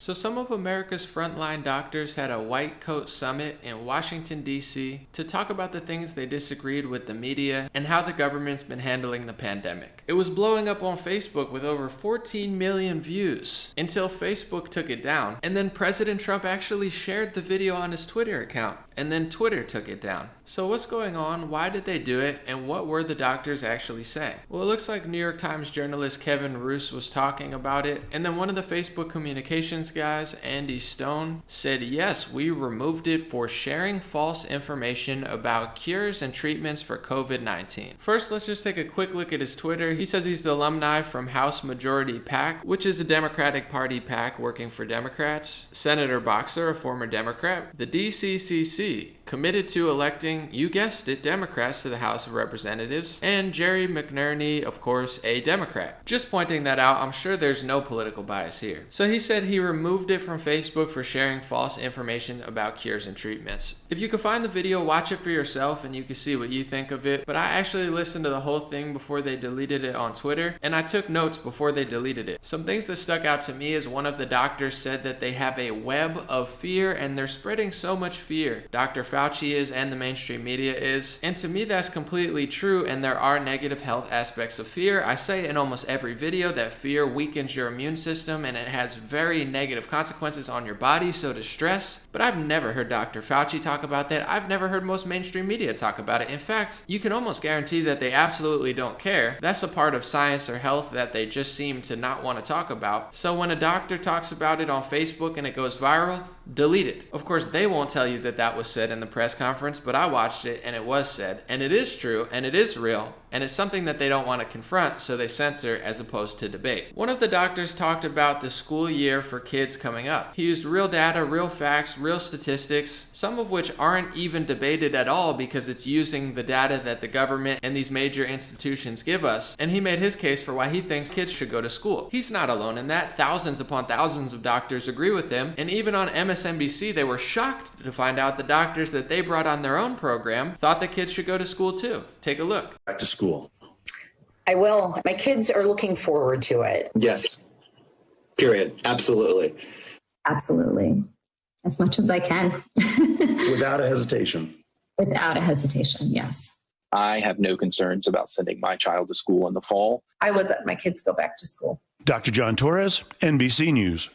So some of America's frontline doctors had a white coat summit in Washington, D.C. to talk about the things they disagreed with the media and how the government's been handling the pandemic. It was blowing up on Facebook with over 14 million views until Facebook took it down, and then President Trump actually shared the video on his Twitter account, and then Twitter took it down. So what's going on? Why did they do it? And what were the doctors actually saying? Well, it looks like New York Times journalist Kevin Roose was talking about it, and then one of the Facebook communications guys, Andy Stone, said, yes, we removed it for sharing false information about cures and treatments for COVID-19. First, let's just take a quick look at his Twitter. He says he's the alumni from House Majority PAC, which is a Democratic Party PAC working for Democrats. Senator Boxer, a former Democrat. The DCCC, committed to electing, you guessed it, Democrats to the House of Representatives, and Jerry McNerney, of course, a Democrat. Just pointing that out, I'm sure there's no political bias here. So he said he removed it from Facebook for sharing false information about cures and treatments. If you can find the video, watch it for yourself and you can see what you think of it, but I actually listened to the whole thing before they deleted it on Twitter, and I took notes before they deleted it. Some things that stuck out to me is one of the doctors said that they have a web of fear and they're spreading so much fear. Dr. Fauci is and the mainstream media is. And to me, that's completely true, and there are negative health aspects of fear. I say in almost every video that fear weakens your immune system and it has very negative consequences on your body, so does stress. But I've never heard Dr. Fauci talk about that. I've never heard most mainstream media talk about it. In fact, you can almost guarantee that they absolutely don't care. That's a part of science or health that they just seem to not want to talk about. So when a doctor talks about it on Facebook and it goes viral, delete it. Of course, they won't tell you that that was said in the press conference, but I watched it and it was said, and it is true and it is real, and it's something that they don't want to confront, so they censor as opposed to debate. One of the doctors talked about the school year for kids coming up. He used real data, real facts, real statistics, some of which aren't even debated at all because it's using the data that the government and these major institutions give us, and he made his case for why he thinks kids should go to school. He's not alone in that. Thousands upon thousands of doctors agree with him, and even on MSNBC, they were shocked to find out the doctors that they brought on their own program thought that kids should go to school too. Take a look. Back to school. I will. My kids are looking forward to it. Yes. Period. Absolutely. Absolutely. As much as I can. Without a hesitation. Without a hesitation, yes. I have no concerns about sending my child to school in the fall. I would let my kids go back to school. Dr. John Torres, NBC News.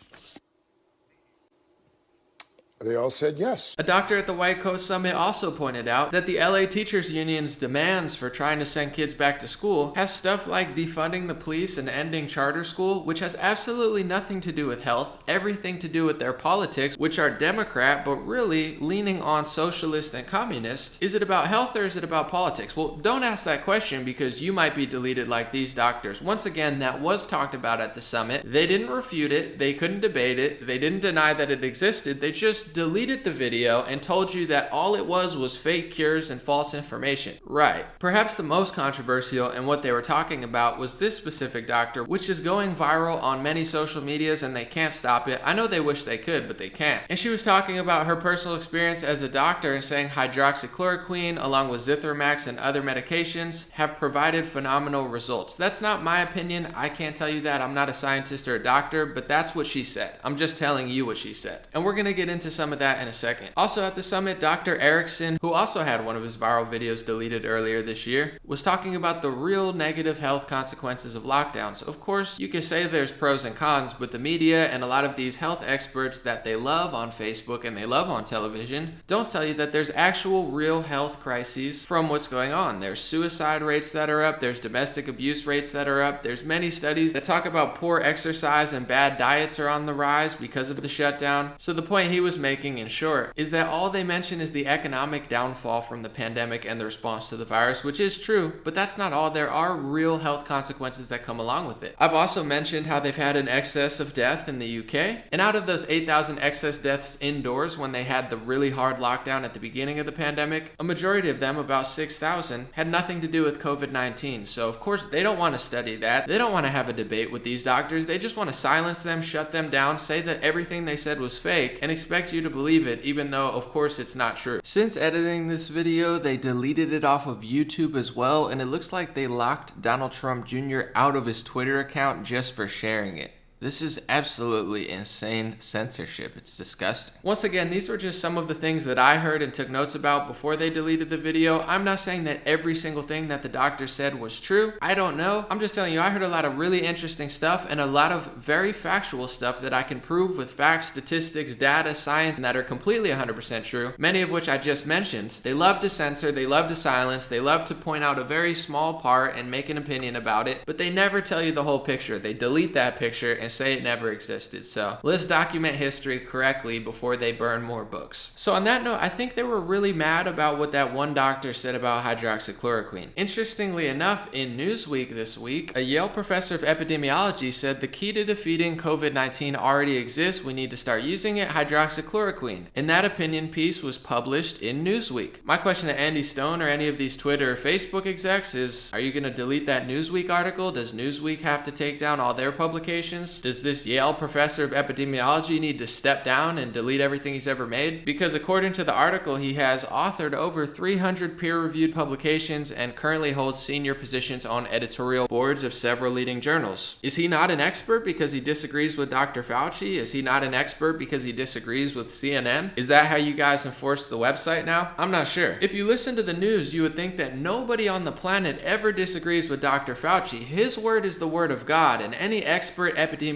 They all said yes. A doctor at the White Coat Summit also pointed out that the LA Teachers Union's demands for trying to send kids back to school has stuff like defunding the police and ending charter school, which has absolutely nothing to do with health, everything to do with their politics, which are Democrat, but really leaning on socialist and communist. Is it about health or is it about politics? Well, don't ask that question because you might be deleted like these doctors. Once again, that was talked about at the summit. They didn't refute it. They couldn't debate it. They didn't deny that it existed. They just deleted the video and told you that all it was fake cures and false information. Right. Perhaps the most controversial and what they were talking about was this specific doctor, which is going viral on many social medias and they can't stop it. I know they wish they could, but they can't. And she was talking about her personal experience as a doctor and saying hydroxychloroquine along with Zithromax and other medications have provided phenomenal results. That's not my opinion. I can't tell you that. I'm not a scientist or a doctor, but that's what she said. I'm just telling you what she said. And we're going to get into some of that in a second. Also at the summit, Dr. Erickson, who also had one of his viral videos deleted earlier this year, was talking about the real negative health consequences of lockdowns. Of course, you can say there's pros and cons, but the media and a lot of these health experts that they love on Facebook and they love on television don't tell you that there's actual real health crises from what's going on. There's suicide rates that are up, there's domestic abuse rates that are up, there's many studies that talk about poor exercise and bad diets are on the rise because of the shutdown. So the point he was making in short is that all they mention is the economic downfall from the pandemic and the response to the virus, which is true, but that's not all. There are real health consequences that come along with it. I've also mentioned how they've had an excess of death in the UK, and out of those 8,000 excess deaths indoors when they had the really hard lockdown at the beginning of the pandemic, a majority of them, about 6,000, had nothing to do with COVID-19. So of course they don't want to study that. They don't want to have a debate with these doctors. They just want to silence them, shut them down, say that everything they said was fake, and expect you to believe it, even though of course it's not true. Since editing this video, they deleted it off of YouTube as well, and it looks like they locked Donald Trump Jr. out of his Twitter account just for sharing it. This is absolutely insane censorship. It's disgusting. Once again, these were just some of the things that I heard and took notes about before they deleted the video. I'm not saying that every single thing that the doctor said was true. I don't know. I'm just telling you, I heard a lot of really interesting stuff and a lot of very factual stuff that I can prove with facts, statistics, data, science, and that are completely 100% true, many of which I just mentioned. They love to censor, they love to silence, they love to point out a very small part and make an opinion about it, but they never tell you the whole picture. They delete that picture and say it never existed. So let's document history correctly before they burn more books. So on that note, I think they were really mad about what that one doctor said about hydroxychloroquine. Interestingly enough, in Newsweek this week, a Yale professor of epidemiology said the key to defeating COVID-19 already exists. We need to start using it, hydroxychloroquine. And that opinion piece was published in Newsweek. My question to Andy Stone or any of these Twitter or Facebook execs is, are you going to delete that Newsweek article? Does Newsweek have to take down all their publications? Does this Yale professor of epidemiology need to step down and delete everything he's ever made? Because according to the article, he has authored over 300 peer-reviewed publications and currently holds senior positions on editorial boards of several leading journals. Is he not an expert because he disagrees with Dr. Fauci? Is he not an expert because he disagrees with CNN? Is that how you guys enforce the website now? I'm not sure. If you listen to the news, you would think that nobody on the planet ever disagrees with Dr. Fauci. His word is the word of God, and any expert epidemiologist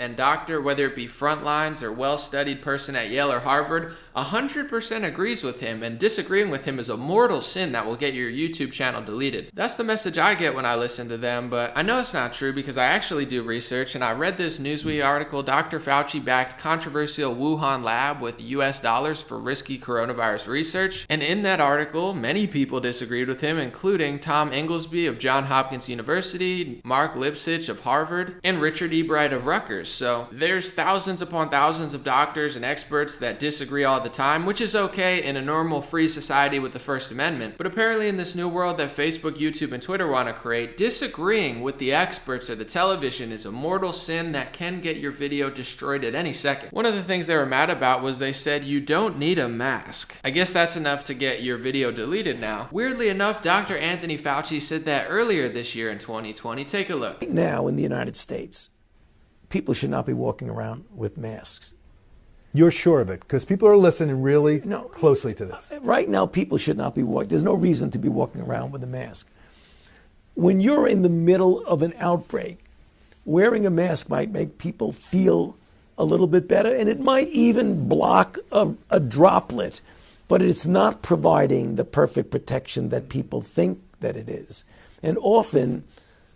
and doctor, whether it be frontlines or well-studied person at Yale or Harvard, 100% agrees with him, and disagreeing with him is a mortal sin that will get your YouTube channel deleted. That's the message I get when I listen to them, but I know it's not true because I actually do research, and I read this Newsweek article, Dr. Fauci backed controversial Wuhan lab with US dollars for risky coronavirus research, and in that article, many people disagreed with him, including Tom Inglesby of Johns Hopkins University, Mark Lipsitch of Harvard, and Richard E. Bright of Rutgers. So there's thousands upon thousands of doctors and experts that disagree all the time, which is okay in a normal free society with the First Amendment. But apparently in this new world that Facebook, YouTube, and Twitter want to create, disagreeing with the experts or the television is a mortal sin that can get your video destroyed at any second. One of the things they were mad about was they said you don't need a mask. I guess that's enough to get your video deleted now. Weirdly enough, Dr. Anthony Fauci said that earlier this year in 2020. Take a look. Right now in the United States, people should not be walking around with masks. You're sure of it? Because people are listening really closely to this. Right now, people should not be walking. There's no reason to be walking around with a mask. When you're in the middle of an outbreak, wearing a mask might make people feel a little bit better, and it might even block a droplet, but it's not providing the perfect protection that people think that it is. And often,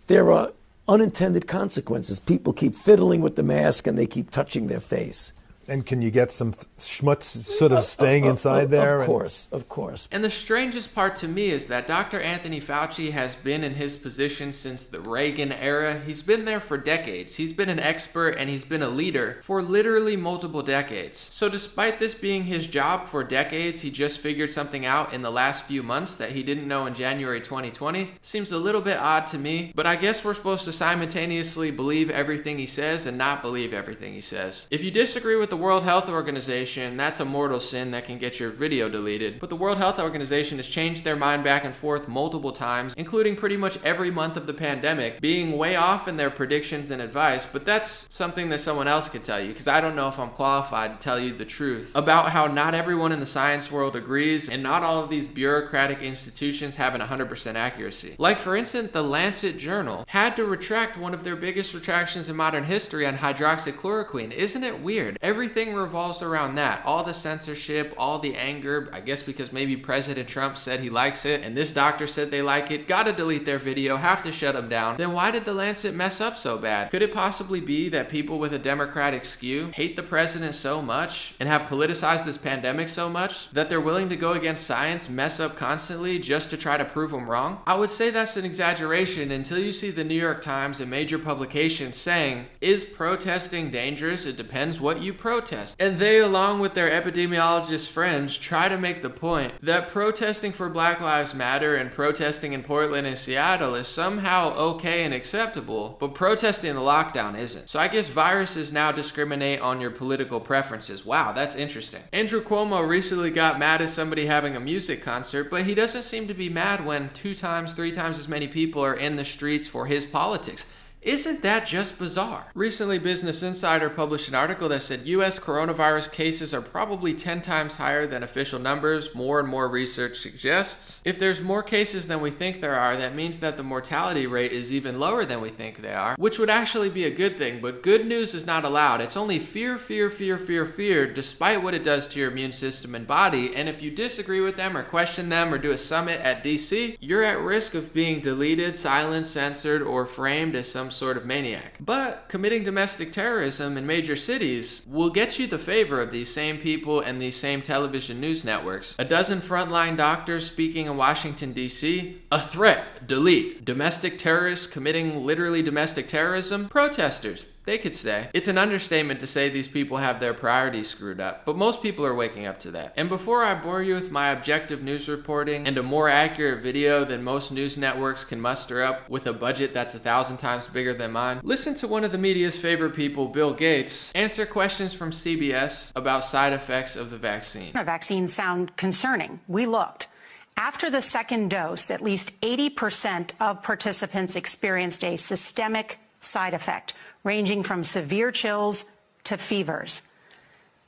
there are unintended consequences. People keep fiddling with the mask and they keep touching their face. And can you get some schmutz sort of staying inside there? Of course, of course. And the strangest part to me is that Dr. Anthony Fauci has been in his position since the Reagan era. He's been there for decades. He's been an expert and he's been a leader for literally multiple decades. So despite this being his job for decades, he just figured something out in the last few months that he didn't know in January 2020. Seems a little bit odd to me, but I guess we're supposed to simultaneously believe everything he says and not believe everything he says. If you disagree with the World Health Organization, that's a mortal sin that can get your video deleted. But the World Health Organization has changed their mind back and forth multiple times, including pretty much every month of the pandemic, being way off in their predictions and advice. But that's something that someone else could tell you, because I don't know if I'm qualified to tell you the truth about how not everyone in the science world agrees, and not all of these bureaucratic institutions have an 100% accuracy. Like for instance, the Lancet journal had to retract one of their biggest retractions in modern history on hydroxychloroquine. Isn't it weird? Everything revolves around that. All the censorship, all the anger, I guess because maybe President Trump said he likes it, and this doctor said they like it, gotta delete their video, have to shut them down. Then why did the Lancet mess up so bad? Could it possibly be that people with a Democratic skew hate the president so much and have politicized this pandemic so much that they're willing to go against science, mess up constantly just to try to prove them wrong? I would say that's an exaggeration until you see the New York Times and major publications saying, is protesting dangerous? It depends what you protest. And they, along with their epidemiologist friends, try to make the point that protesting for Black Lives Matter and protesting in Portland and Seattle is somehow okay and acceptable, but protesting the lockdown isn't. So I guess viruses now discriminate on your political preferences. Wow, that's interesting. Andrew Cuomo recently got mad at somebody having a music concert, but he doesn't seem to be mad when 2 times, 3 times as many people are in the streets for his politics. Isn't that just bizarre? Recently, Business Insider published an article that said US coronavirus cases are probably 10 times higher than official numbers. More and more research suggests. If there's more cases than we think there are, that means that the mortality rate is even lower than we think they are, which would actually be a good thing, but good news is not allowed. It's only fear, fear, fear, fear, fear, despite what it does to your immune system and body, and if you disagree with them or question them or do a summit at DC, you're at risk of being deleted, silenced, censored, or framed as some sort of maniac. But committing domestic terrorism in major cities will get you the favor of these same people and these same television news networks. A dozen frontline doctors speaking in Washington, D.C., a threat, delete. Domestic terrorists committing literally domestic terrorism, protesters. They could stay. It's an understatement to say these people have their priorities screwed up, but most people are waking up to that. And before I bore you with my objective news reporting and a more accurate video than most news networks can muster up with a budget that's 1,000 times bigger than mine, listen to one of the media's favorite people, Bill Gates, answer questions from CBS about side effects of the vaccine. Vaccines sound concerning. We looked. After the second dose, at least 80% of participants experienced a systemic side effect, ranging from severe chills to fevers.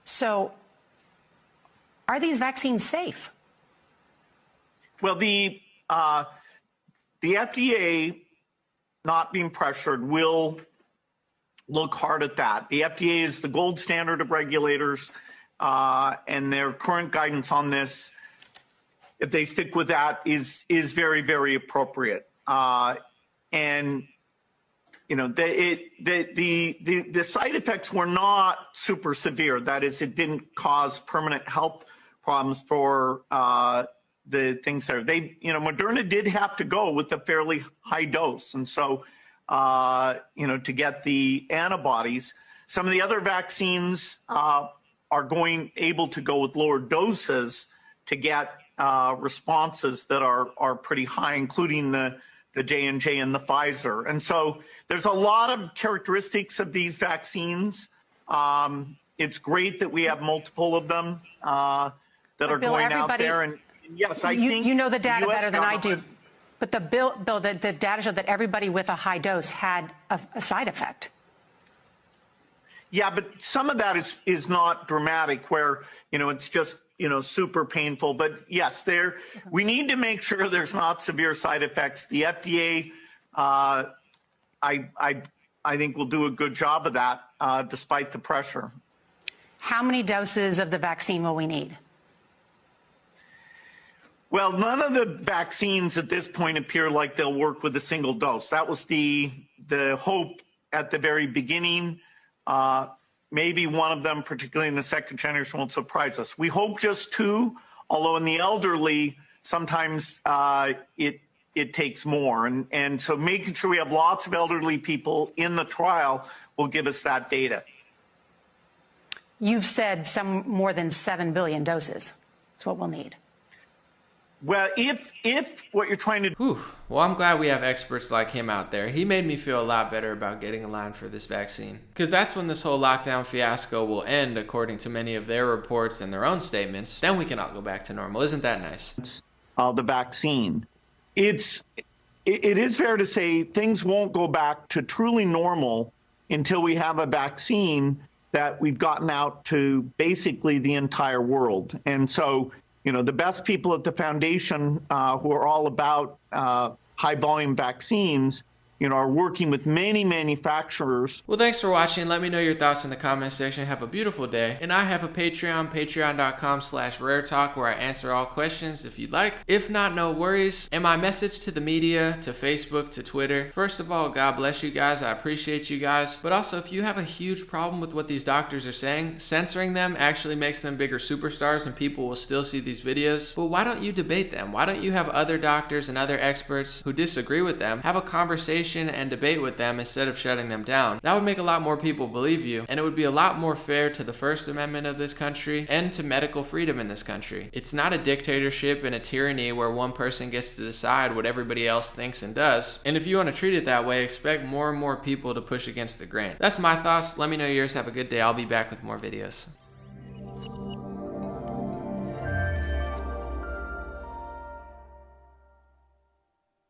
So, are these vaccines safe? Well, the FDA, not being pressured, will look hard at that. The FDA is the gold standard of regulators, and their current guidance on this, if they stick with that, is very, very appropriate. And you know, the side effects were not super severe. That is, it didn't cause permanent health problems for the things there. Moderna did have to go with a fairly high dose, and so to get the antibodies. Some of the other vaccines are able to go with lower doses to get responses that are pretty high, including the J&J and the Pfizer. And so there's a lot of characteristics of these vaccines. It's great that we have multiple of them that are Bill, going out there. And yes, I think you know the data better than I do. government- But the data showed that everybody with a high dose had a side effect. Yeah, but some of that is not dramatic, where it's just super painful. But yes, we need to make sure there's not severe side effects. The FDA, I think, will do a good job of that, despite the pressure. How many doses of the vaccine will we need? Well, none of the vaccines at this point appear like they'll work with a single dose. That was the hope at the very beginning. Maybe one of them, particularly in the second generation, won't surprise us. We hope just 2, although in the elderly, sometimes it takes more. And so making sure we have lots of elderly people in the trial will give us that data. You've said some more than 7 billion doses. That's what we'll need. Well, if what you're trying to do... Whew. Well, I'm glad we have experts like him out there. He made me feel a lot better about getting in line for this vaccine. Because that's when this whole lockdown fiasco will end, according to many of their reports and their own statements. Then we can all go back to normal. Isn't that nice? The vaccine. It is fair to say things won't go back to truly normal until we have a vaccine that we've gotten out to basically the entire world. And so, the best people at the foundation who are all about high volume vaccines, are working with many manufacturers. Well, thanks for watching. Let me know your thoughts in the comment section. Have a beautiful day. And I have a Patreon, patreon.com/raretalk, where I answer all questions if you'd like. If not, no worries. And my message to the media, to Facebook, to Twitter. First of all, God bless you guys. I appreciate you guys. But also, if you have a huge problem with what these doctors are saying, censoring them actually makes them bigger superstars and people will still see these videos. But why don't you debate them? Why don't you have other doctors and other experts who disagree with them have a conversation and debate with them instead of shutting them down? That would make a lot more people believe you, and it would be a lot more fair to the First Amendment of this country and to medical freedom in this country. It's not a dictatorship and a tyranny where one person gets to decide what everybody else thinks and does. And if you want to treat it that way, expect more and more people to push against the grain. That's my thoughts. Let me know yours. Have a good day. I'll be back with more videos.